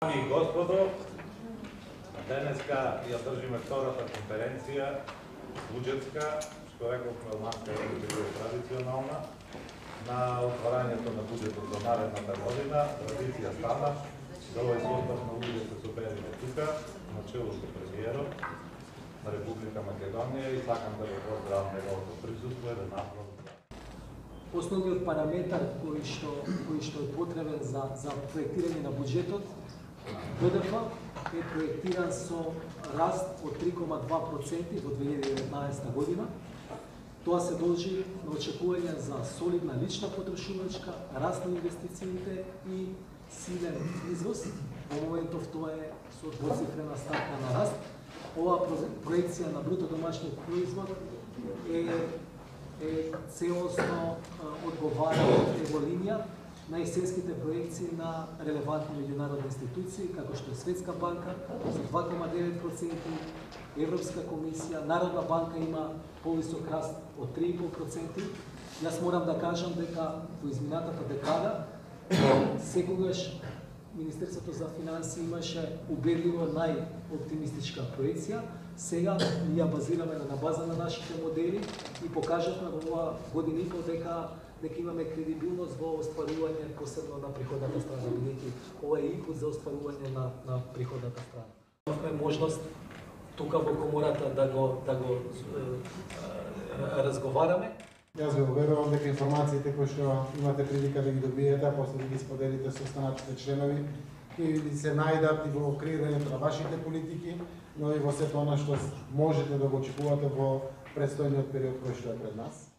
Дами и господо, денеска ја држиме втората конференција буџетска, што рековме од марта е традиционална, на отварањето на буџетот за наредната година. Традиција стана да овој состав на луѓе се собериме тука, на чело со премиерот на Република Македонија, и сакам да го поздравам неговото присуство да направам. Основниот параметар кој што е потребен за проектирање на буџетот, БДП е проектиран со раст од 3,2% во 2019 година. Тоа се должи на очекување за солидна лична потрошувачка, раст на инвестициите и силен извоз. Во моментов тоа е со двоцифрена ставка на раст. Оваа проекција на бруто домашниот производ е целосно одговара во линија на есенските проекции на релевантни меѓународни институции, како што е Светска банка за 2,9%, Европска комисија, Народна банка има повисок раст од 3,5%. Јас морам да кажам дека во изминатата декада секогаш Министерството за финансии имаше убедливо најоптимистичка проекција. Сега ние ја базираме на база на нашите модели и покажавме во оваа година и пол дека имаме кредибилност во остварување посебно на приходната страна, бидејќи ова е инпут за остварување на приходната страна. Имавме можност тука во комората да го разговараме. Јас ви уверувам дека информациите кои што имате прилика да ги добиете, а после да ги споделите со останатите членови, ќе се најдат и во креирањето на вашите политики, но и во сето она што можете да го очекувате во предстојниот период кој што е пред нас.